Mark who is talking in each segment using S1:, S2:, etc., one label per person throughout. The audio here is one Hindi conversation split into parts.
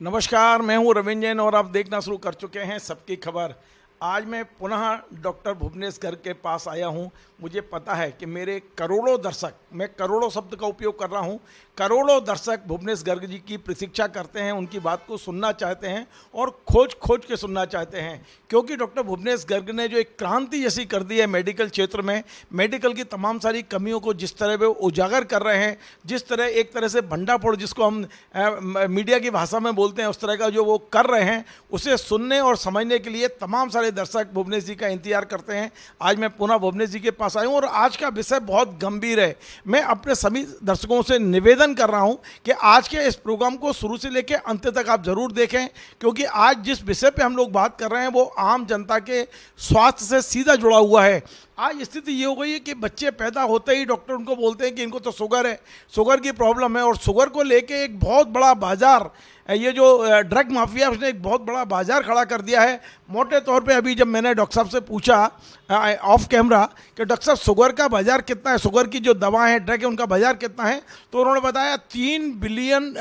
S1: नमस्कार, मैं हूं रविंद्र जैन और आप देखना शुरू कर चुके हैं सबकी खबर। आज मैं पुनः डॉक्टर भुवनेश गर्ग के पास आया हूं। मुझे पता है कि मेरे करोड़ों दर्शक, मैं करोड़ों शब्द का उपयोग कर रहा हूं, करोड़ों दर्शक भुवनेश गर्ग जी की प्रतीक्षा करते हैं, उनकी बात को सुनना चाहते हैं और खोज खोज के सुनना चाहते हैं। क्योंकि डॉक्टर भुवनेश गर्ग ने जो एक क्रांति जैसी कर दी है मेडिकल क्षेत्र में, मेडिकल की तमाम सारी कमियों को जिस तरह वे उजागर कर रहे हैं, जिस तरह एक तरह से भंडाफोड़ जिसको हम मीडिया की भाषा में बोलते हैं, उस तरह का जो वो कर रहे हैं, उसे सुनने और समझने के लिए तमाम सारे दर्शक भुवनेश जी का इंतजार करते हैं। आज मैं पुनः भुवनेश जी के पास आया हूँ और आज का विषय बहुत गंभीर है। मैं अपने सभी दर्शकों से निवेदन कर रहा हूँ कि आज के इस प्रोग्राम को शुरू से लेकर अंत तक आप जरूर देखें, क्योंकि आज जिस विषय पे हम लोग बात कर रहे हैं वो आम जनता के स्वास्थ्य से सीधा जुड़ा हुआ है। आज स्थिति ये हो गई है कि बच्चे पैदा होते ही डॉक्टर उनको बोलते हैं कि इनको तो शुगर है, शुगर की प्रॉब्लम है, और शुगर को लेके एक बहुत बड़ा बाजार, ये जो ड्रग माफिया, उसने एक बहुत बड़ा बाजार खड़ा कर दिया है। मोटे तौर पे अभी जब मैंने डॉक्टर साहब से पूछा ऑफ कैमरा कि डॉक्टर साहब शुगर का बाजार कितना है, शुगर की जो दवा है, ड्रग है, उनका बाजार कितना है, तो उन्होंने बताया $3 बिलियन।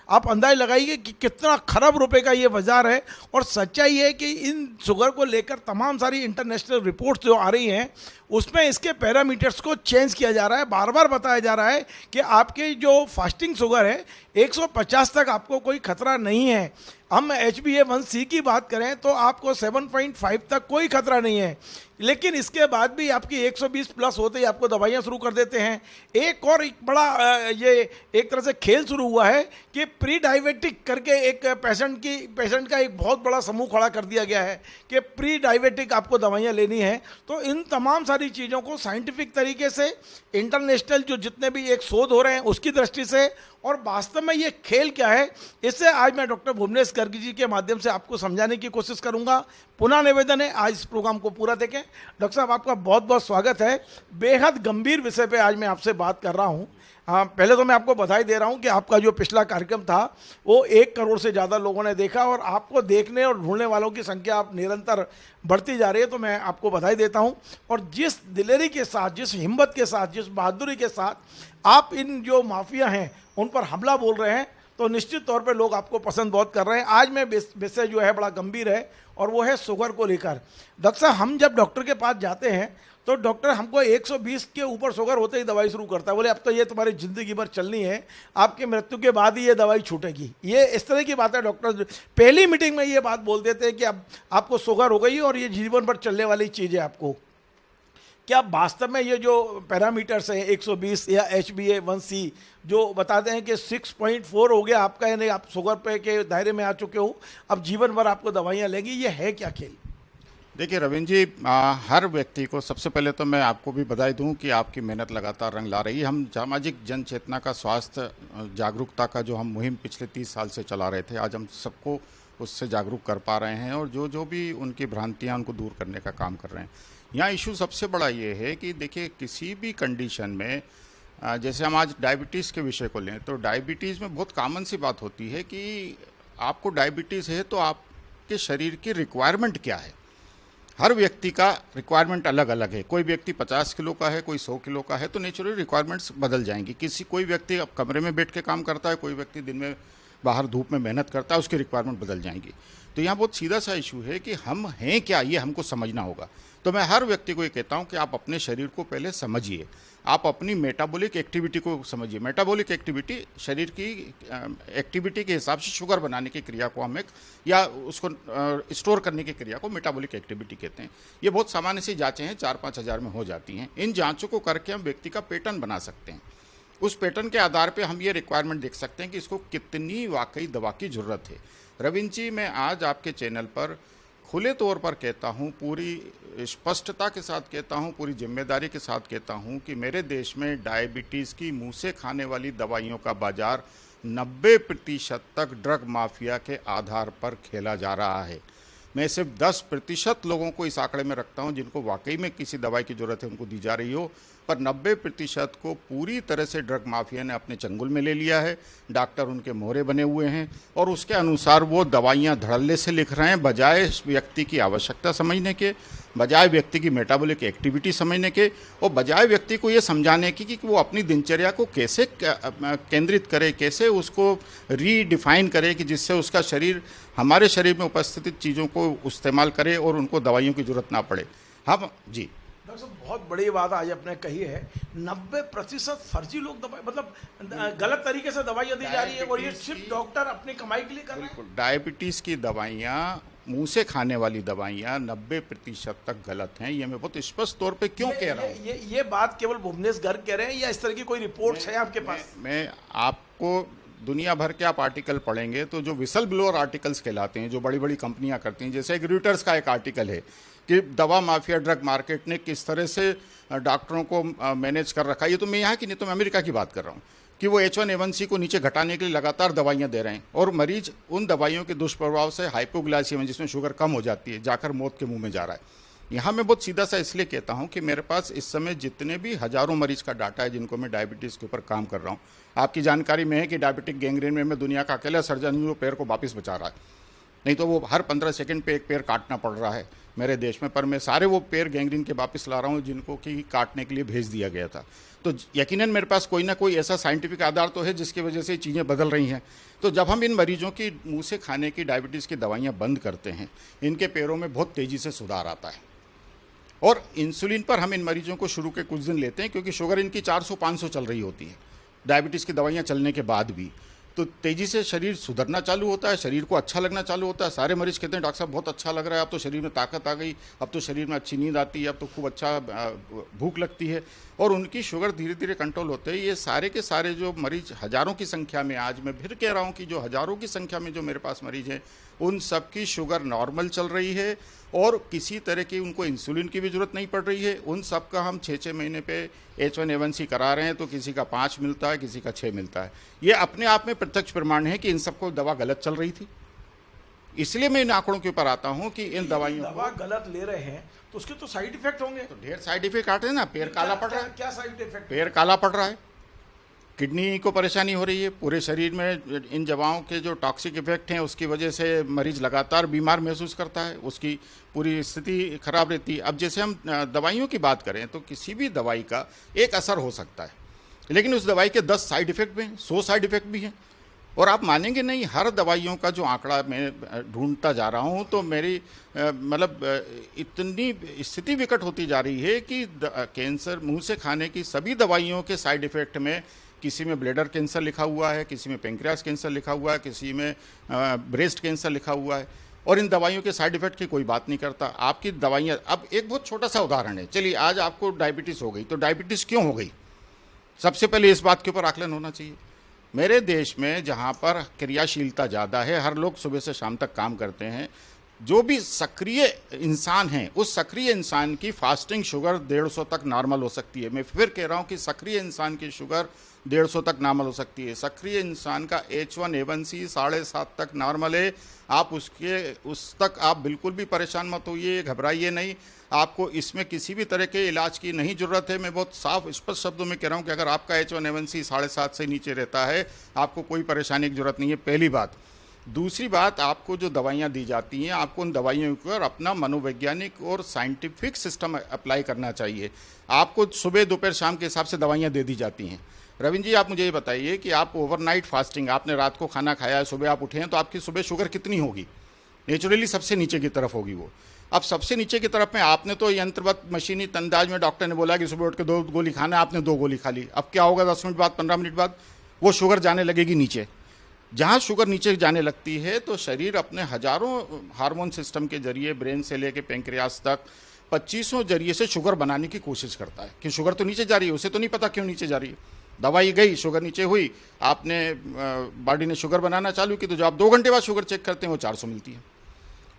S1: आप अंदाज लगाइए कि कितना खरब रुपए का ये बाजार है। और सच्चाई है कि इन शुगर को लेकर तमाम सारी इंटरनेशनल रिपोर्ट्स जो आ रही हैं, उसमें इसके पैरामीटर्स को चेंज किया जा रहा है। बार बार बताया जा रहा है कि आपकी जो फास्टिंग शुगर है 150 तक आपको कोई खतरा नहीं है। हम HbA1c की बात करें तो आपको 7.5 तक कोई खतरा नहीं है, लेकिन इसके बाद भी आपकी 120 प्लस होते ही आपको दवाइयाँ शुरू कर देते हैं। एक बड़ा ये एक तरह से खेल शुरू हुआ है कि प्री डायबिटिक करके एक पेशेंट का एक बहुत बड़ा समूह खड़ा कर दिया गया है कि प्री डायबिटिक आपको दवाइयाँ लेनी है। तो इन तमाम सारी चीज़ों को साइंटिफिक तरीके से इंटरनेशनल जो जितने भी एक शोध हो रहे हैं उसकी दृष्टि से, और वास्तव में ये खेल क्या है, इससे आज मैं डॉक्टर भुवनेश गर्ग जी के माध्यम से आपको समझाने की कोशिश करूंगा। पुनः निवेदन है, आज इस प्रोग्राम को पूरा देखें। डॉक्टर साहब, आपका बहुत बहुत स्वागत है। बेहद गंभीर विषय पे आज मैं आपसे बात कर रहा हूं। पहले तो मैं आपको बधाई दे रहा हूं कि आपका जो पिछला कार्यक्रम था वो 1 करोड़ से ज़्यादा लोगों ने देखा, और आपको देखने और ढूंढने वालों की संख्या आप निरंतर बढ़ती जा रही है, तो मैं आपको बधाई देता हूं। और जिस दिलेरी के साथ, जिस हिम्मत के साथ, जिस बहादुरी के साथ आप इन जो माफिया हैं उन पर हमला बोल रहे हैं, तो निश्चित तौर पे लोग आपको पसंद बहुत कर रहे हैं। आज में विषय जो है बड़ा गंभीर है और वो है शुगर को लेकर। डॉक्टर साहब, हम जब डॉक्टर के पास जाते हैं तो डॉक्टर हमको 120 के ऊपर शुगर होते ही दवाई शुरू करता है। बोले अब तो ये तुम्हारी ज़िंदगी भर चलनी है, आपके मृत्यु के बाद ही ये दवाई छूटेगी। ये इस तरह की बात है। डॉक्टर पहली मीटिंग में ये बात बोल देते हैं कि अब आपको शुगर हो गई और ये जीवन भर चलने वाली चीज़ है आपको। क्या वास्तव में ये जो पैरामीटर्स हैं 120 या HbA1c जो बताते हैं कि 6.4 हो गया आपका, यानी आप शुगर पे के दायरे में आ चुके हो, अब जीवन भर आपको दवाइयाँ लेंगी, ये है क्या खेल?
S2: देखिए रविंद्र जी, हर व्यक्ति को सबसे पहले तो मैं आपको भी बधाई दूं कि आपकी मेहनत लगातार रंग ला रही है। हम सामाजिक जन चेतना का, स्वास्थ्य जागरूकता का जो हम मुहिम पिछले 30 साल से चला रहे थे, आज हम सबको उससे जागरूक कर पा रहे हैं और जो भी उनकी भ्रांतियां उनको दूर करने का काम कर रहे हैं। यहाँ इशू सबसे बड़ा ये है कि देखिए, किसी भी कंडीशन में, जैसे हम आज डायबिटीज़ के विषय को लें तो डायबिटीज़ में बहुत कॉमन सी बात होती है कि आपको डायबिटीज़ है तो आपके शरीर की रिक्वायरमेंट क्या है। हर व्यक्ति का रिक्वायरमेंट अलग अलग है। कोई व्यक्ति 50 किलो का है, कोई 100 किलो का है, तो नेचुरली रिक्वायरमेंट्स बदल जाएंगी। कोई व्यक्ति अब कमरे में बैठ के काम करता है, कोई व्यक्ति दिन में बाहर धूप में मेहनत करता है, उसकी रिक्वायरमेंट बदल जाएंगी। तो यहाँ बहुत सीधा सा इशू है कि हम हैं क्या, ये हमको समझना होगा। तो मैं हर व्यक्ति को ये कहता हूँ कि आप अपने शरीर को पहले समझिए, आप अपनी मेटाबॉलिक एक्टिविटी को समझिए। मेटाबॉलिक एक्टिविटी शरीर की एक्टिविटी के हिसाब से शुगर बनाने की क्रिया को हम या उसको स्टोर करने की क्रिया को मेटाबॉलिक एक्टिविटी कहते हैं। ये बहुत सामान्य सी जांचें हैं, 4-5 हज़ार में हो जाती हैं। इन जांचों को करके हम व्यक्ति का पैटर्न बना सकते हैं। उस पैटर्न के आधार पर हम ये रिक्वायरमेंट देख सकते हैं कि इसको कितनी वाकई दवा की ज़रूरत है। रविंद्र जी, मैं आज आपके चैनल पर खुले तौर पर कहता हूँ, पूरी स्पष्टता के साथ कहता हूँ, पूरी जिम्मेदारी के साथ कहता हूँ कि मेरे देश में डायबिटीज़ की मुंह से खाने वाली दवाइयों का बाजार 90% तक ड्रग माफिया के आधार पर खेला जा रहा है। मैं सिर्फ 10% लोगों को इस आंकड़े में रखता हूं जिनको वाकई में किसी दवाई की जरूरत है, उनको दी जा रही हो, पर 90% को पूरी तरह से ड्रग माफिया ने अपने चंगुल में ले लिया है। डॉक्टर उनके मोहरे बने हुए हैं और उसके अनुसार वो दवाइयाँ धड़ल्ले से लिख रहे हैं, बजाय व्यक्ति की आवश्यकता समझने के, बजाय व्यक्ति की मेटाबॉलिक एक्टिविटी समझने के, और बजाय व्यक्ति को ये समझाने की कि वो अपनी दिनचर्या को कैसे केंद्रित करे, कैसे उसको रीडिफाइन करे कि जिससे उसका शरीर हमारे शरीर में उपस्थित चीज़ों को इस्तेमाल करे और उनको दवाइयों की जरूरत ना पड़े। हम जी
S1: डॉक्टर साहब, बहुत बड़ी बात आज आपने कही है। 90% फर्जी लोग दवाई, मतलब गलत तरीके से दवाइयाँ दी जा रही है, और ये सिर्फ डॉक्टर अपनी कमाई के लिए कर रहे हैं।
S2: बिल्कुल, डायबिटीज़ की दवाइयाँ, मुंह से खाने वाली दवाइयाँ 90% तक गलत हैं। ये मैं बहुत स्पष्ट तौर पे क्यों कह रहा हूँ।
S1: ये बात केवल भुवनेश गर्ग कह रहे हैं या इस तरह की कोई रिपोर्ट्स है आपके पास?
S2: मैं आपको दुनिया भर के आप आर्टिकल पढ़ेंगे तो जो विसल ब्लोअर आर्टिकल्स कहलाते हैं, जो बड़ी बड़ी कंपनियां करती हैं, जैसे एक रॉयटर्स का एक आर्टिकल है कि दवा माफिया ड्रग मार्केट ने किस तरह से डॉक्टरों को मैनेज कर रखा है। ये तो मैं यहाँ की नहीं तो मैं अमेरिका की बात कर रहा हूँ कि वो H1A1C को नीचे घटाने के लिए लगातार दवाइयाँ दे रहे हैं, और मरीज उन दवाइयों के दुष्प्रभाव से हाइपोग्लाइसीमिया, जिसमें शुगर कम हो जाती है, जाकर मौत के मुंह में जा रहा है। यहाँ मैं बहुत सीधा सा इसलिए कहता हूँ कि मेरे पास इस समय जितने भी हजारों मरीज का डाटा है जिनको मैं डायबिटीज़ के ऊपर काम कर रहा हूँ, आपकी जानकारी में है कि डायबिटिक गैंग्रीन में मैं दुनिया का अकेला सर्जन हूँ जो पैर को वापस बचा रहा है। नहीं तो वो हर 15 सेकंड पे एक पैर काटना पड़ रहा है मेरे देश में, पर मैं सारे वो पैर गैंग्रीन के वापस ला रहा हूँ जिनको कि काटने के लिए भेज दिया गया था। तो यकीनन मेरे पास कोई ना कोई ऐसा साइंटिफिक आधार तो है जिसकी वजह से चीज़ें बदल रही हैं। तो जब हम इन मरीजों की मुँह से खाने की डायबिटीज़ की दवाइयाँ बंद करते हैं, इनके पैरों में बहुत तेज़ी से सुधार आता है। और इंसुलिन पर हम इन मरीजों को शुरू के कुछ दिन लेते हैं क्योंकि शुगर इनकी 400-500 चल रही होती है डायबिटीज़ की दवाइयाँ चलने के बाद भी। तो तेज़ी से शरीर सुधरना चालू होता है, शरीर को अच्छा लगना चालू होता है। सारे मरीज कहते हैं डॉक्टर साहब बहुत अच्छा लग रहा है, अब तो शरीर में ताकत आ गई, अब तो शरीर में अच्छी नींद आती है, अब तो खूब अच्छा भूख लगती है, और उनकी शुगर धीरे धीरे कंट्रोल होते हैं। ये सारे के सारे जो मरीज हज़ारों की संख्या में, आज मैं फिर कह रहा हूँ कि जो हज़ारों की संख्या में जो मेरे पास मरीज हैं, उन सब की शुगर नॉर्मल चल रही है और किसी तरह की उनको इंसुलिन की भी ज़रूरत नहीं पड़ रही है। उन सब का हम 6-6 महीने पे H1A1C करा रहे हैं, तो किसी का 5 मिलता है, किसी का 6 मिलता है। ये अपने आप में प्रत्यक्ष प्रमाण है कि इन सबको दवा गलत चल रही थी। इसलिए मैं इन आंकड़ों के ऊपर आता हूं कि इन दवाइयों
S1: दवा गलत ले रहे हैं तो उसके तो साइड इफेक्ट होंगे।
S2: तो ढेर साइड इफेक्ट आते हैं ना। पैर काला पड़ रहा है,
S1: क्या साइड इफेक्ट?
S2: पैर काला पड़ रहा है, किडनी को परेशानी हो रही है, पूरे शरीर में इन दवाओं के जो टॉक्सिक इफेक्ट हैं उसकी वजह से मरीज लगातार बीमार महसूस करता है, उसकी पूरी स्थिति खराब रहती है। अब जैसे हम दवाइयों की बात करें तो किसी भी दवाई का एक असर हो सकता है, लेकिन उस दवाई के 10 साइड इफेक्ट भी हैं, 100 साइड इफेक्ट भी हैं। और आप मानेंगे नहीं, हर दवाइयों का जो आंकड़ा मैं ढूंढता जा रहा हूं तो मेरी मतलब इतनी स्थिति विकट होती जा रही है कि कैंसर मुंह से खाने की सभी दवाइयों के साइड इफेक्ट में किसी में ब्लैडर कैंसर लिखा हुआ है, किसी में पेंक्रियास कैंसर लिखा हुआ है, किसी में ब्रेस्ट कैंसर लिखा हुआ है, और इन दवाइयों के साइड इफेक्ट की कोई बात नहीं करता। आपकी दवाइयाँ, अब एक बहुत छोटा सा उदाहरण है, चलिए आज आपको डायबिटीज़ हो गई, तो डायबिटीज़ क्यों हो गई? सबसे पहले इस बात के ऊपर आकलन होना चाहिए। मेरे देश में जहाँ पर क्रियाशीलता ज़्यादा है, हर लोग सुबह से शाम तक काम करते हैं, जो भी सक्रिय इंसान हैं उस सक्रिय इंसान की फास्टिंग शुगर 150 तक नॉर्मल हो सकती है। मैं फिर कह रहा हूँ कि सक्रिय इंसान की शुगर 150 तक नॉर्मल हो सकती है। सक्रिय इंसान का H1A1C 7.5 तक नॉर्मल है। आप उस तक आप बिल्कुल भी परेशान मत होइए, घबराइए नहीं। आपको इसमें किसी भी तरह के इलाज की नहीं ज़रूरत है। मैं बहुत साफ स्पष्ट शब्दों में कह रहा हूँ कि अगर आपका H1A1C 7.5 से नीचे रहता है, आपको कोई परेशानी की ज़रूरत नहीं है, पहली बात। दूसरी बात, आपको जो दवाइयाँ दी जाती हैं, आपको उन दवाइयों पर अपना मनोवैज्ञानिक और साइंटिफिक सिस्टम अप्लाई करना चाहिए। आपको सुबह दोपहर शाम के हिसाब से दवाइयाँ दे दी जाती हैं। रविंद्र जी, आप मुझे ये बताइए कि आप ओवरनाइट फास्टिंग, आपने रात को खाना खाया है, सुबह आप उठे हैं, तो आपकी सुबह शुगर कितनी होगी? नेचुरली सबसे नीचे की तरफ होगी वो। अब सबसे नीचे की तरफ में आपने तो यंत्रवत मशीनी अंदाज में डॉक्टर ने बोला कि सुबह उठ के 2 गोली खाना है, आपने 2 गोली खा ली। अब क्या होगा 10 मिनट बाद, 15 मिनट बाद वो शुगर जाने लगेगी नीचे। जहाँ शुगर नीचे जाने लगती है तो शरीर अपने हजारों हार्मोन सिस्टम के जरिए, ब्रेन से लेके पेंक्रियास तक 2500 जरिए से शुगर बनाने की कोशिश करता है कि शुगर तो नीचे जा रही है, उसे तो नहीं पता क्यों नीचे जा रही है। दवाई गई, शुगर नीचे हुई, आपने बॉडी ने शुगर बनाना चालू की, तो जो आप 2 घंटे बाद शुगर चेक करते हैं वो 400 मिलती है।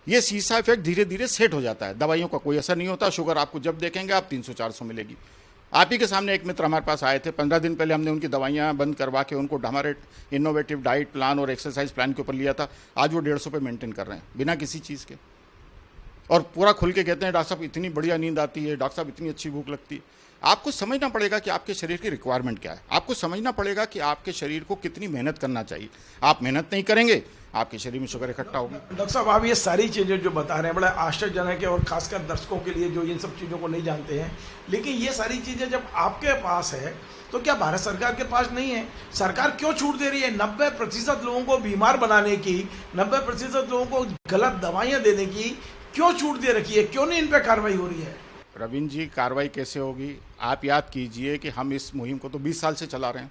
S2: ये सीसा इफेक्ट धीरे धीरे सेट हो जाता है, दवाइयों का कोई असर नहीं होता। शुगर आपको जब देखेंगे आप 300-400 मिलेगी। आप ही के सामने एक मित्र हमारे पास आए थे, 15 दिन पहले हमने उनकी दवाइयाँ बंद करवा के उनको हमारे इनोवेटिव डाइट प्लान और एक्सरसाइज प्लान के ऊपर लिया था। आज वो 150 पे मेंटेन कर रहे हैं बिना किसी चीज़ के। और पूरा खुल के कहते हैं डॉक्टर साहब इतनी बढ़िया नींद आती है, डॉक्टर साहब इतनी अच्छी भूख लगती है। आपको समझना पड़ेगा कि आपके शरीर की रिक्वायरमेंट क्या है, आपको समझना पड़ेगा कि आपके शरीर को कितनी मेहनत करना चाहिए। आप मेहनत नहीं करेंगे, आपके शरीर में शुगर इकट्ठा होगी।
S1: डॉक्टर साहब, आप ये सारी चीज़ें जो बता रहे हैं बड़ा आश्चर्यजनक है, और खासकर दर्शकों के लिए जो इन सब चीज़ों को नहीं जानते हैं। लेकिन ये सारी चीज़ें जब आपके पास है तो क्या भारत सरकार के पास नहीं है? सरकार क्यों छूट दे रही है 90% लोगों को बीमार बनाने की, 90% लोगों को गलत दवाइयाँ देने की? क्यों छूट दे रखी है? क्यों नहीं इन पर कार्रवाई हो रही है?
S2: रविंद्र जी, कार्रवाई कैसे होगी? आप याद कीजिए कि हम इस मुहिम को तो 20 साल से चला रहे हैं,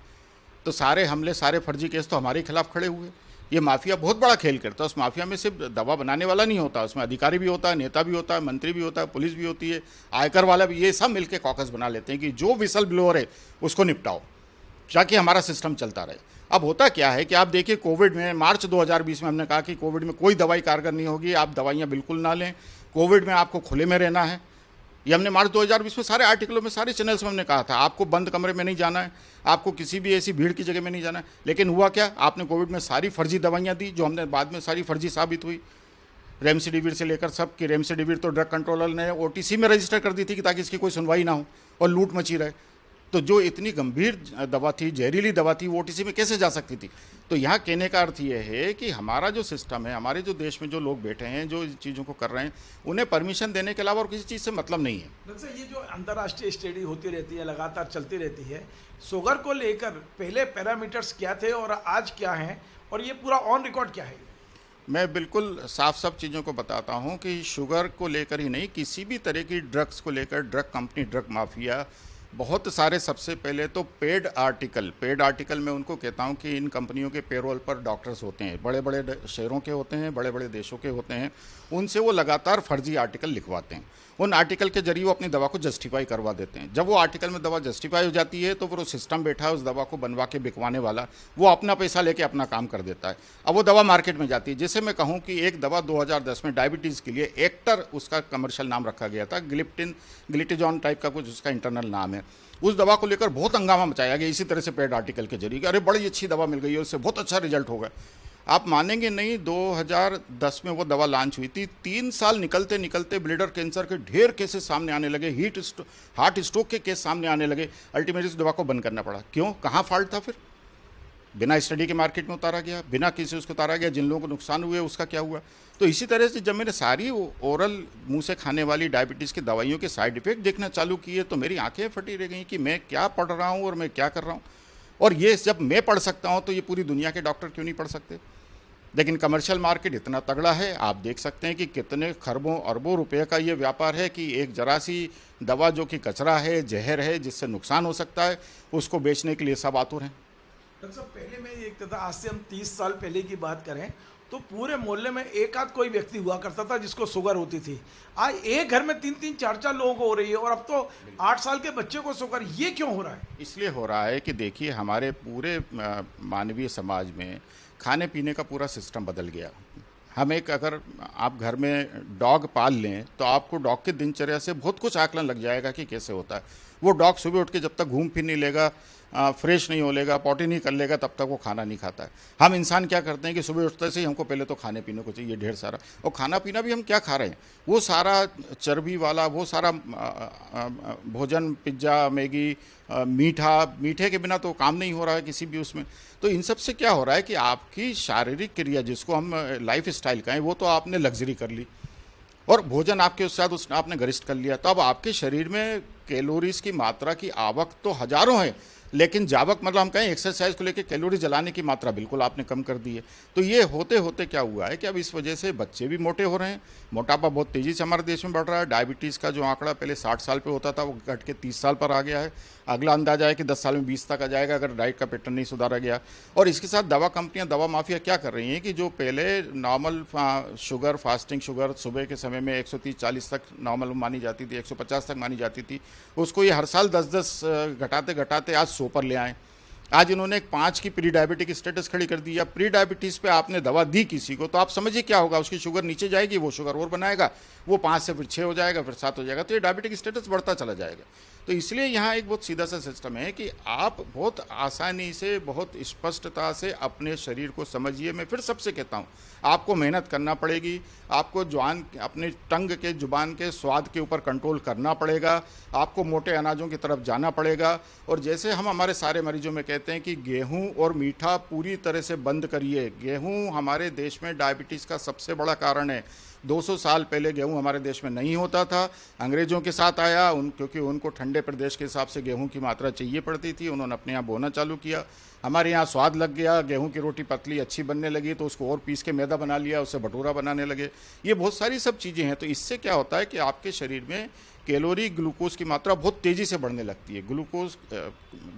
S2: तो सारे हमले, सारे फर्जी केस तो हमारे खिलाफ खड़े हुए। ये माफिया बहुत बड़ा खेल करता है। उस माफिया में सिर्फ दवा बनाने वाला नहीं होता, उसमें अधिकारी भी होता है, नेता भी होता है, मंत्री भी होता है, पुलिस भी होती है, आयकर वाला भी। ये सब मिलकर कॉकस बना लेते हैं कि जो विसल ब्लोअर है उसको निपटाओ, ताकि हमारा सिस्टम चलता रहे। अब होता क्या है कि आप देखिए, कोविड में मार्च 2020 में हमने कहा कि कोविड में कोई दवाई कारगर नहीं होगी, आप दवाइयाँ बिल्कुल ना लें, कोविड में आपको खुले में रहना है। ये हमने मार्च 2020 में सारे आर्टिकलों में, सारे चैनल्स में हमने कहा था, आपको बंद कमरे में नहीं जाना है, आपको किसी भी ऐसी भीड़ की जगह में नहीं जाना है। लेकिन हुआ क्या? आपने कोविड में सारी फर्जी दवाइयाँ दी, जो हमने बाद में सारी फर्जी साबित हुई। रेमडेसिविर से लेकर सब की, रेमडेसिविर तो ड्रग कंट्रोलर ने ओटीसी में रजिस्टर कर दी थी कि ताकि इसकी कोई सुनवाई ना हो और लूट मची रहे। तो जो इतनी गंभीर दवा थी, जहरीली दवा थी, वो ओटीसी में कैसे जा सकती थी? तो यहाँ कहने का अर्थ ये है कि हमारा जो सिस्टम है, हमारे जो देश में जो लोग बैठे हैं, जो इन चीज़ों को कर रहे हैं, उन्हें परमिशन देने के अलावा और किसी चीज़ से मतलब नहीं है।
S1: डॉक्टर साहब, ये जो अंतर्राष्ट्रीय स्टडी होती रहती है, लगातार चलती रहती है, शुगर को लेकर पहले पैरामीटर्स क्या थे और आज क्या हैं, और ये पूरा ऑन रिकॉर्ड क्या है?
S2: मैं बिल्कुल साफ साफ चीज़ों को बताता हूँ कि शुगर को लेकर ही नहीं, किसी भी तरह की ड्रग्स को लेकर ड्रग कंपनी, ड्रग माफिया बहुत सारे, सबसे पहले तो पेड आर्टिकल मैं उनको कहता हूं कि इन कंपनियों के पेरोल पर डॉक्टर्स होते हैं, बड़े बड़े शहरों के होते हैं, बड़े बड़े देशों के होते हैं, उनसे वो लगातार फर्जी आर्टिकल लिखवाते हैं। उन आर्टिकल के जरिए वो अपनी दवा को जस्टिफाई करवा देते हैं। जब वो आर्टिकल में दवा जस्टिफाई हो जाती है तो फिर वो सिस्टम बैठा है उस दवा को बनवा के बिकवाने वाला, वो अपना पैसा लेके अपना काम कर देता है। अब वो दवा मार्केट में जाती है। जैसे मैं कहूँ कि एक दवा 2010 में डायबिटीज़ के लिए एक्टर, उसका कमर्शियल नाम रखा गया था, ग्लिटिजॉन टाइप का कुछ उसका इंटरनल नाम है। उस दवा को लेकर बहुत हंगामा मचाया गया इसी तरह से पेड आर्टिकल के जरिए, अरे बड़ी अच्छी दवा मिल गई है, उससे बहुत अच्छा रिजल्ट होगा। आप मानेंगे नहीं, 2010 में वो दवा लॉन्च हुई थी, 3 साल निकलते निकलते ब्लैडर कैंसर के ढेर केसेस सामने आने लगे, हार्ट स्ट्रोक के केस सामने आने लगे। अल्टीमेटली उस दवा को बंद करना पड़ा। क्यों? कहाँ फॉल्ट था? फिर बिना स्टडी के मार्केट में उतारा गया, बिना किसी उसको उतारा गया। जिन लोगों को नुकसान हुए उसका क्या हुआ? तो इसी तरह से जब मैंने सारी ओरल मुंह से खाने वाली डायबिटीज़ की दवाइयों के साइड इफेक्ट देखना चालू किए तो मेरी आंखें फटी रह गई कि मैं क्या पढ़ रहा हूँ और मैं क्या कर रहा हूँ। और ये जब मैं पढ़ सकता हूँ तो ये पूरी दुनिया के डॉक्टर क्यों नहीं पढ़ सकते? लेकिन कमर्शियल मार्केट इतना तगड़ा है, आप देख सकते हैं कि कितने खरबों अरबों रुपए का ये व्यापार है कि एक जरा सी दवा जो कि कचरा है, जहर है, जिससे नुकसान हो सकता है, उसको बेचने के लिए सब आतुर हैं।
S1: डॉक्टर साहब, पहले मैं एक था, आज से हम 30 साल पहले की बात करें तो पूरे मोहल्ले में एक आध कोई व्यक्ति हुआ करता था जिसको शुगर होती थी। आज एक घर में 3-3, 4-4 लोगों को हो रही है, और अब तो 8 साल के बच्चे को शुगर। ये क्यों हो रहा है?
S2: इसलिए हो रहा है कि देखिए, हमारे पूरे मानवीय समाज में खाने पीने का पूरा सिस्टम बदल गया। हम एक, अगर आप घर में डॉग पाल लें तो आपको डॉग की दिनचर्या से बहुत कुछ आकलन लग जाएगा कि कैसे होता है। वो डॉग सुबह उठ के जब तक घूम फिर नहीं लेगा, फ्रेश नहीं हो लेगा, पॉटी नहीं कर लेगा, तब तक वो खाना नहीं खाता है। हम इंसान क्या करते हैं कि सुबह उठते से ही हमको पहले तो खाने पीने को चाहिए ढेर सारा, और खाना पीना भी हम क्या खा रहे हैं, वो सारा चर्बी वाला, वो सारा भोजन, पिज्ज़ा, मैगी, मीठे के बिना तो काम नहीं हो रहा है किसी भी उसमें। तो इन सब से क्या हो रहा है कि आपकी शारीरिक क्रिया, जिसको हम लाइफ स्टाइल कहें, वो तो आपने लग्जरी कर ली, और भोजन आपके उस साथ उसने आपने गरिष्ठ कर लिया। तो अब आपके शरीर में कैलोरीज की मात्रा की आवक तो हजारों है, लेकिन जावक, मतलब हम कहें एक्सरसाइज को लेकर कैलोरी जलाने की मात्रा बिल्कुल आपने कम कर दी है। तो ये होते होते क्या हुआ है कि अब इस वजह से बच्चे भी मोटे हो रहे हैं, मोटापा बहुत तेज़ी से हमारे देश में बढ़ रहा है। डायबिटीज़ का जो आंकड़ा पहले 60 साल पे होता था वो घट के 30 साल पर आ गया है। अगला अंदाजा है कि 10 साल में 20 तक आ जाएगा अगर डाइट का पैटर्न नहीं सुधारा गया। और इसके साथ दवा कंपनियां, दवा माफिया क्या कर रही हैं कि जो पहले नॉर्मल शुगर, फास्टिंग शुगर सुबह के समय में 130-140 तक नॉर्मल मानी जाती थी, 150 तक मानी जाती थी, उसको ये हर साल 10-10 घटाते घटाते आज 100 पर ले आए। आज इन्होंने एक 5 की प्री डायबिटिक स्टेटस खड़ी कर दी। या प्री डायबिटीज़ पे आपने दवा दी किसी को, तो आप समझिए क्या होगा, उसकी शुगर नीचे जाएगी, वो शुगर और बनाएगा, वो 5 से फिर 6 हो जाएगा, फिर 7 हो जाएगा, तो ये डायबिटिक स्टेटस बढ़ता चला जाएगा। तो इसलिए यहाँ एक बहुत सीधा सा सिस्टम है कि आप बहुत आसानी से, बहुत स्पष्टता से अपने शरीर को समझिए। मैं फिर सबसे कहता हूँ, आपको मेहनत करना पड़ेगी, आपको जुबान, अपने टंग के, जुबान के स्वाद के ऊपर कंट्रोल करना पड़ेगा, आपको मोटे अनाजों की तरफ जाना पड़ेगा। और जैसे हम हमारे सारे मरीजों में कहते हैं कि गेहूं और मीठा पूरी तरह से बंद करिए। गेहूं हमारे देश में डायबिटीज़ का सबसे बड़ा कारण है। 200 साल पहले गेहूं हमारे देश में नहीं होता था, अंग्रेज़ों के साथ आया, क्योंकि उनको ठंडे प्रदेश के हिसाब से गेहूं की मात्रा चाहिए पड़ती थी, उन्होंने अपने यहाँ बोना चालू किया। हमारे यहाँ स्वाद लग गया, गेहूं की रोटी पतली अच्छी बनने लगी, तो उसको और पीस के मैदा बना लिया, उससे भटूरा बनाने लगे। ये बहुत सारी सब चीज़ें हैं। तो इससे क्या होता है कि आपके शरीर में कैलोरी, ग्लूकोज की मात्रा बहुत तेज़ी से बढ़ने लगती है। ग्लूकोज,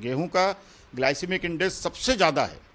S2: गेहूं का ग्लाइसेमिक इंडेक्स सबसे ज़्यादा है।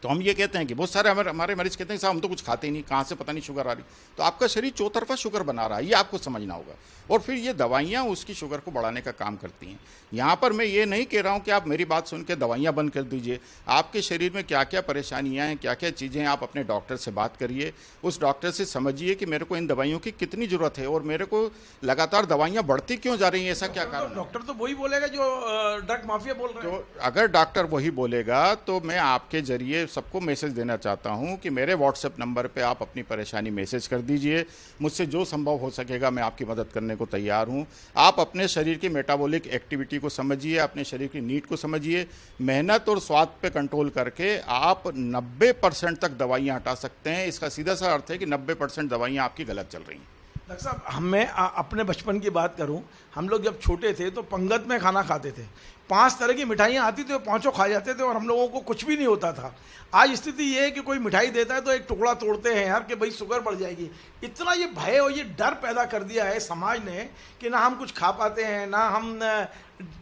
S2: तो हम ये कहते हैं कि बहुत सारे हमारे मरीज कहते हैं साहब हम तो कुछ खाते ही नहीं, कहाँ से पता नहीं शुगर आ रही। तो आपका शरीर चौतरफा शुगर बना रहा है, ये आपको समझना होगा। और फिर ये दवाइयाँ उसकी शुगर को बढ़ाने का काम करती हैं। यहाँ पर मैं ये नहीं कह रहा हूँ कि आप मेरी बात सुन के दवाइयाँ बंद कर दीजिए। आपके शरीर में क्या क्या परेशानियाँ हैं, क्या क्या चीज़ें हैं, आप अपने डॉक्टर से बात करिए, उस डॉक्टर से समझिए कि मेरे को इन दवाइयों की कितनी ज़रूरत है और मेरे को लगातार दवाइयाँ बढ़ती क्यों जा रही हैं, ऐसा क्या कारण है।
S1: डॉक्टर तो वही बोलेगा जो ड्रग माफिया बोल रहे हैं।
S2: तो अगर डॉक्टर वही बोलेगा तो मैं आपके जरिए सबको मैसेज देना चाहता हूं कि मेरे व्हाट्सएप नंबर पे आप अपनी परेशानी मैसेज कर दीजिए। मुझसे जो संभव हो सकेगा मैं आपकी मदद करने को तैयार हूं। आप अपने शरीर की मेटाबॉलिक एक्टिविटी को समझिए, अपने शरीर की नीड को समझिए। मेहनत और स्वाद पे कंट्रोल करके आप 90% तक दवाइयाँ हटा सकते हैं। इसका सीधा सा अर्थ है कि 90% दवाइयाँ आपकी गलत चल रही हैं।
S1: डॉक्टर साहब, मैं अपने बचपन की बात करूं, हम लोग जब छोटे थे तो पंगत में खाना खाते थे। 5 तरह की मिठाइयाँ आती थी, पांचों खा जाते थे और हम लोगों को कुछ भी नहीं होता था। आज स्थिति ये है कि कोई मिठाई देता है तो एक टुकड़ा तोड़ते हैं यार कि भाई शुगर बढ़ जाएगी। इतना ये भय और ये डर पैदा कर दिया है समाज ने कि ना हम कुछ खा पाते हैं, ना हम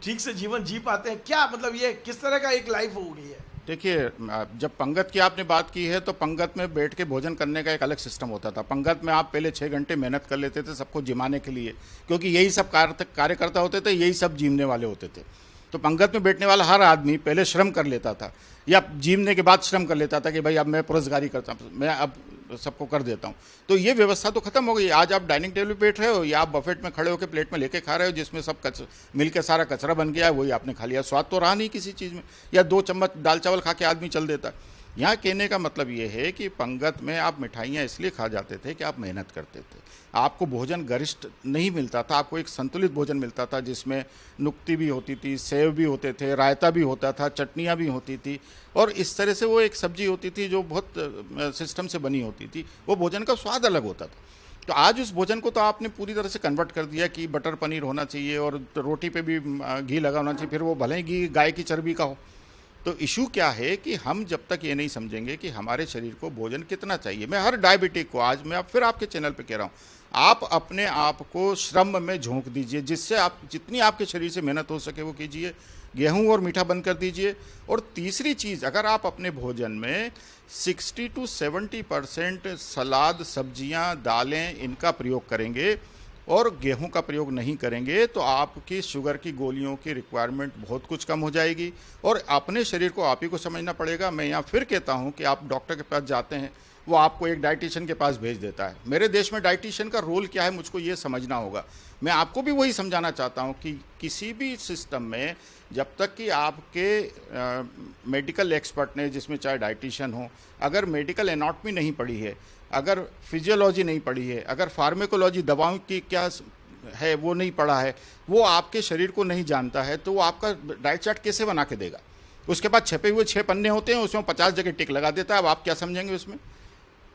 S1: ठीक से जीवन जी पाते हैं। क्या मतलब ये किस तरह का एक लाइफ हो गई है?
S2: देखिए, जब पंगत की आपने बात की है तो पंगत में बैठ के भोजन करने का एक अलग सिस्टम होता था। पंगत में आप पहले 6 घंटे मेहनत कर लेते थे सबको जिमाने के लिए, क्योंकि यही सब कार्यकर्ता होते थे, यही सब जीमने वाले होते थे। तो पंगत में बैठने वाला हर आदमी पहले श्रम कर लेता था या जीमने के बाद श्रम कर लेता था कि भाई अब मैं पुरस्कारी करता हूँ, मैं अब सबको कर देता हूँ। तो ये व्यवस्था तो खत्म हो गई। आज आप डाइनिंग टेबल पे बैठ रहे हो या आप बफेट में खड़े होकर प्लेट में लेके खा रहे हो, जिसमें सब मिल के सारा कचरा बन गया है, वही आपने खा लिया। स्वाद तो रहा नहीं किसी चीज़ में। या 2 चम्मच दाल चावल खा के आदमी चल देता। यहाँ कहने का मतलब ये है कि पंगत में आप मिठाइयाँ इसलिए खा जाते थे कि आप मेहनत करते थे, आपको भोजन गरिष्ठ नहीं मिलता था, आपको एक संतुलित भोजन मिलता था जिसमें नुक्ती भी होती थी, सेव भी होते थे, रायता भी होता था, चटनियाँ भी होती थी, और इस तरह से वो एक सब्जी होती थी जो बहुत सिस्टम से बनी होती थी। वो भोजन का स्वाद अलग होता था। तो आज उस भोजन को तो आपने पूरी तरह से कन्वर्ट कर दिया कि बटर पनीर होना चाहिए और रोटी पे भी घी लगा होना चाहिए, फिर वो भले ही घी गाय की चर्बी का हो। तो इशू क्या है कि हम जब तक ये नहीं समझेंगे कि हमारे शरीर को भोजन कितना चाहिए। मैं हर डायबिटिक को, आज मैं फिर आपके चैनल पे कह रहा हूँ, आप अपने आप को श्रम में झोंक दीजिए, जिससे आप जितनी आपके शरीर से मेहनत हो सके वो कीजिए। गेहूं और मीठा बंद कर दीजिए। और तीसरी चीज़, अगर आप अपने भोजन में 60 to 70% सलाद, सब्जियां, दालें इनका प्रयोग करेंगे और गेहूं का प्रयोग नहीं करेंगे तो आपकी शुगर की गोलियों की रिक्वायरमेंट बहुत कुछ कम हो जाएगी। और अपने शरीर को आप ही को समझना पड़ेगा। मैं यहाँ फिर कहता हूँ कि आप डॉक्टर के पास जाते हैं, वो आपको एक डाइटिशियन के पास भेज देता है। मेरे देश में डाइटिशियन का रोल क्या है मुझको ये समझना होगा। मैं आपको भी वही समझाना चाहता हूँ कि किसी भी सिस्टम में जब तक कि आपके मेडिकल एक्सपर्ट ने, जिसमें चाहे डाइटिशियन हो, अगर मेडिकल एनाटॉमी नहीं पढ़ी है, अगर फिजियोलॉजी नहीं पढ़ी है, अगर फार्मेकोलॉजी, दवाओं की क्या है वो नहीं पढ़ा है, वो आपके शरीर को नहीं जानता है, तो वो आपका डाइट चार्ट कैसे बना के देगा। उसके पास छपे हुए 6 पन्ने होते हैं, उसमें 50 जगह टिक लगा देता है। अब आप क्या समझेंगे उसमें।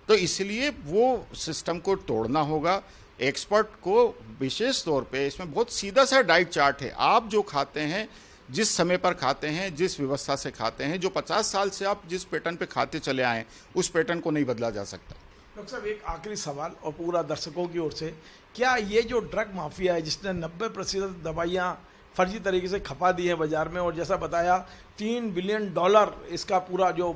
S2: तो इसलिए वो सिस्टम को तोड़ना होगा। एक्सपर्ट को विशेष तौर पे इसमें बहुत सीधा सा डाइट चार्ट है। आप जो खाते हैं, जिस समय पर खाते हैं, जिस व्यवस्था से खाते हैं, जो 50 साल से आप जिस पैटर्न पे खाते चले आए, उस पैटर्न को नहीं बदला जा सकता।
S1: डॉक्टर साहब, एक आखिरी सवाल और पूरा दर्शकों की ओर से, क्या ये जो ड्रग माफिया है जिसने 90% दवाइयाँ फर्जी तरीके से खपा दी हैं बाज़ार में, और जैसा बताया $3 बिलियन इसका पूरा जो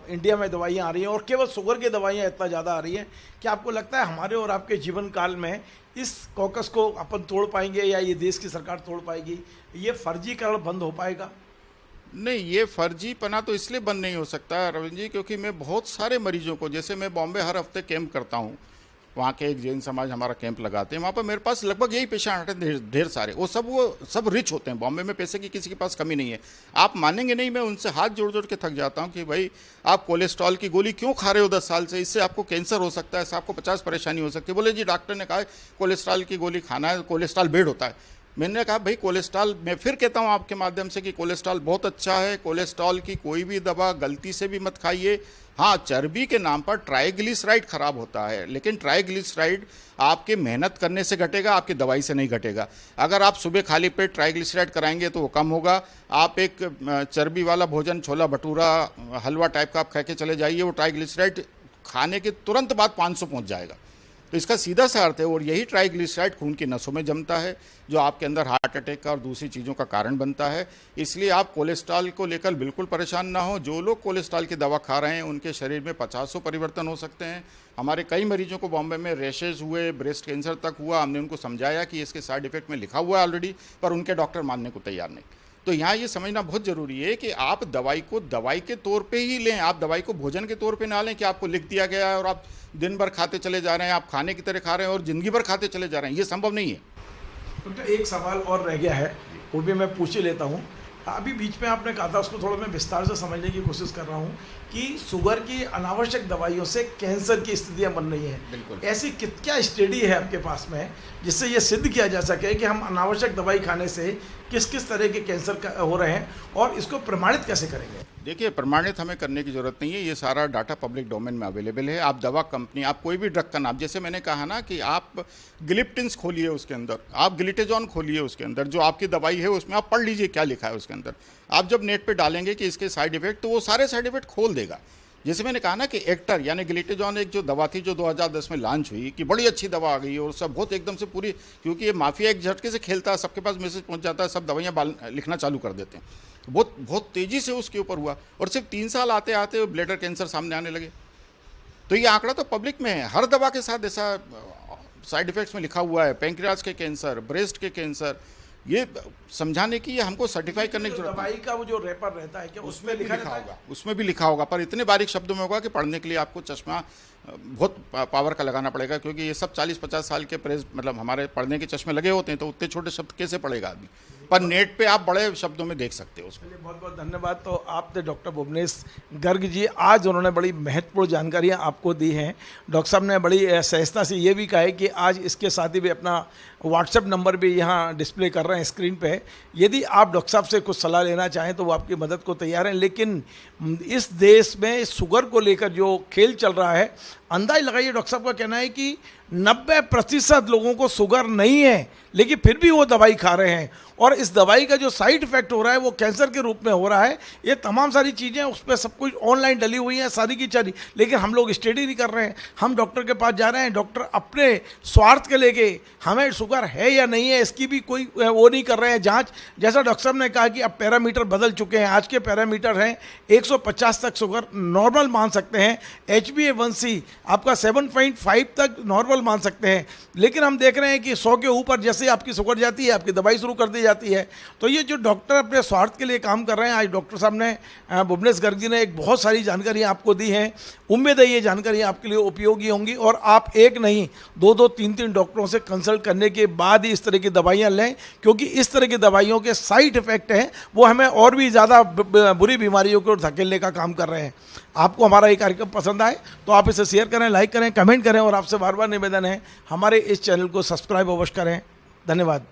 S1: इंडिया में दवाइयाँ आ रही हैं और केवल शुगर की दवाइयाँ इतना ज़्यादा आ रही हैं, क्या आपको लगता है हमारे और आपके जीवन काल में इस कॉकस को अपन तोड़ पाएंगे या ये देश की सरकार तोड़ पाएगी, ये फर्जीकरण बंद हो पाएगा?
S2: नहीं, ये फर्जीपना तो इसलिए बंद नहीं हो सकता है रविंद्र जी, क्योंकि मैं बहुत सारे मरीजों को, जैसे मैं बॉम्बे हर हफ्ते कैंप करता हूँ, वहाँ के एक जैन समाज हमारा कैंप लगाते हैं, वहाँ पर मेरे पास लगभग यही पेशेंट आते हैं, ढेर सारे। वो सब रिच होते हैं। बॉम्बे में पैसे की किसी के पास कमी नहीं है। आप मानेंगे नहीं, मैं उनसे हाथ जोड़ जोड़ के थक जाता हूँ कि भाई आप कोलेस्ट्रॉल की गोली क्यों खा रहे हो 10 साल से, इससे आपको कैंसर हो सकता है, इससे आपको 50 परेशानी हो सकती है। बोले जी डॉक्टर ने कहा है कोलेस्ट्रॉल की गोली खाना है, कोलेस्ट्रॉल बेड होता है। मैंने कहा भाई कोलेस्ट्रॉल, मैं फिर कहता हूँ आपके माध्यम से कि कोलेस्ट्रॉल बहुत अच्छा है। कोलेस्ट्रॉल की कोई भी दवा गलती से भी मत खाइए। हाँ, चर्बी के नाम पर ट्राइग्लिसराइड खराब होता है, लेकिन ट्राइग्लिसराइड आपके मेहनत करने से घटेगा, आपकी दवाई से नहीं घटेगा। अगर आप सुबह खाली पेट ट्राइग्लिसराइड कराएंगे तो वो कम होगा। आप एक चर्बी वाला भोजन, छोला भटूरा, हलवा टाइप का आप खा के चले जाइए, वो ट्राइग्लिसराइड खाने के तुरंत बाद 500 पहुँच जाएगा। तो इसका सीधा सा अर्थ है, और यही ट्राइग्लिसराइड खून की नसों में जमता है, जो आपके अंदर हार्ट अटैक का और दूसरी चीज़ों का कारण बनता है। इसलिए आप कोलेस्ट्रॉल को लेकर बिल्कुल परेशान ना हो। जो लोग कोलेस्ट्रॉल की दवा खा रहे हैं उनके शरीर में 50 परिवर्तन हो सकते हैं। हमारे कई मरीजों को बॉम्बे में रैशेज हुए, ब्रेस्ट कैंसर तक हुआ। हमने उनको समझाया कि इसके साइड इफेक्ट में लिखा हुआ है ऑलरेडी, पर उनके डॉक्टर मानने को तैयार नहीं। तो यहाँ ये समझना बहुत ज़रूरी है कि आप दवाई को दवाई के तौर पे ही लें। आप दवाई को भोजन के तौर पे ना लें कि आपको लिख दिया गया है और आप दिन भर खाते चले जा रहे हैं, आप खाने की तरह खा रहे हैं और ज़िंदगी भर खाते चले जा रहे हैं। ये संभव नहीं है।
S1: डॉक्टर, एक सवाल और रह गया है, वो भी मैं पूछ ही लेता हूँ। अभी बीच में आपने कहा था, उसको थोड़ा मैं विस्तार से समझने की कोशिश कर रहा हूँ कि शुगर की अनावश्यक दवाइयों से कैंसर की स्थितियाँ बन रही हैं।
S2: बिल्कुल।
S1: ऐसी क्या स्टडी है आपके पास में जिससे ये सिद्ध किया जा सके कि हम अनावश्यक दवाई खाने से किस किस तरह के कैंसर हो रहे हैं, और इसको प्रमाणित कैसे करेंगे?
S2: देखिए, प्रमाणित हमें करने की ज़रूरत नहीं है। ये सारा डाटा पब्लिक डोमेन में अवेलेबल है। आप दवा कंपनी, आप कोई भी ड्रग का नाम, जैसे मैंने कहा ना कि आप ग्लिप्टिन्स खोलिए, उसके अंदर आप ग्लिटेजॉन खोलिए, उसके अंदर जो आपकी दवाई है उसमें आप पढ़ लीजिए क्या लिखा है उसके अंदर। आप जब नेट पे डालेंगे कि इसके साइड इफेक्ट, तो वो सारे साइड इफेक्ट खोल देगा। जैसे मैंने कहा ना कि एक्टर यानी ग्लिटेजॉन एक जो दवा थी जो 2010 में लॉन्च हुई, कि बड़ी अच्छी दवा आ गई और सब बहुत एकदम से पूरी, क्योंकि ये माफिया एक झटके से खेलता है, सबके पास मैसेज पहुंच जाता है, सब दवाइयाँ लिखना चालू कर देते हैं। बहुत बहुत तेज़ी से उसके ऊपर हुआ और सिर्फ 3 साल आते आते ब्लैडर कैंसर सामने आने लगे। तो ये आंकड़ा तो पब्लिक में है, हर दवा के साथ ऐसा साइड इफेक्ट्स में लिखा हुआ है। पैंक्रियाज के कैंसर, ब्रेस्ट के कैंसर, ये समझाने की या हमको सर्टिफाई करने की जरूरत
S1: दवाई का वो जो रेपर रहता है क्या उसमें लिखा
S2: होगा? उसमें भी लिखा होगा, पर इतने बारीक शब्दों में होगा कि पढ़ने के लिए आपको चश्मा बहुत पावर का लगाना पड़ेगा, क्योंकि ये सब 40-50 साल के प्रेस, मतलब हमारे पढ़ने के चश्मे लगे होते हैं, तो उतने छोटे शब्द कैसे पढ़ेगा आदमी? पर नेट पे आप बड़े शब्दों में देख सकते हो उसको।
S1: बहुत बहुत धन्यवाद। तो आपने डॉक्टर भुवनेश गर्ग जी, आज उन्होंने बड़ी महत्वपूर्ण जानकारियां आपको दी हैं। डॉक्टर साहब ने बड़ी सहजता से ये भी कहा है कि आज इसके साथ ही भी अपना व्हाट्सएप नंबर भी यहाँ डिस्प्ले कर रहे हैं स्क्रीन पे। यदि आप डॉक्टर साहब से कुछ सलाह लेना चाहें तो वो आपकी मदद को तैयार हैं। लेकिन इस देश में शुगर को लेकर जो खेल चल रहा है, अंदाज लगाइए, डॉक्टर साहब का कहना है कि 90% लोगों को शुगर नहीं है, लेकिन फिर भी वो दवाई खा रहे हैं, और इस दवाई का जो साइड इफेक्ट हो रहा है वो कैंसर के रूप में हो रहा है। ये तमाम सारी चीज़ें उस पर सब कुछ ऑनलाइन डली हुई हैं सारी की सारी, लेकिन हम लोग स्टडी नहीं कर रहे हैं। हम डॉक्टर के पास जा रहे हैं, डॉक्टर अपने स्वार्थ के लेके हमें शुगर है या नहीं है इसकी भी कोई वो नहीं कर रहे हैं जाँच। जैसा डॉक्टर साहब ने कहा कि अब पैरामीटर बदल चुके हैं, आज के पैरामीटर हैं 150 तक शुगर नॉर्मल मान सकते हैं, HbA1c आपका 7.5 तक नॉर्मल मान सकते हैं। लेकिन हम देख रहे हैं कि 100 के ऊपर जैसे आपकी शुगर जाती है, आपकी दवाई शुरू कर दी जाती है। तो ये जो डॉक्टर अपने स्वार्थ के लिए काम कर रहे हैं, आज डॉक्टर साहब ने, भुवनेश गर्ग जी ने एक बहुत सारी जानकारी आपको दी है। उम्मीद है ये जानकारी आपके लिए उपयोगी होंगी, और आप एक नहीं 2-2, 3-3 डॉक्टरों से कंसल्ट करने के बाद ही इस तरह की दवाइयाँ लें, क्योंकि इस तरह की दवाइयों के साइड इफेक्ट हैं वो हमें और भी ज़्यादा बुरी बीमारियों को धकेलने का काम कर रहे हैं। आपको हमारा ये कार्यक्रम पसंद आए तो आप इसे शेयर करें, लाइक करें, कमेंट करें, और आपसे बार बार निवेदन है हमारे इस चैनल को सब्सक्राइब अवश्य करें। धन्यवाद।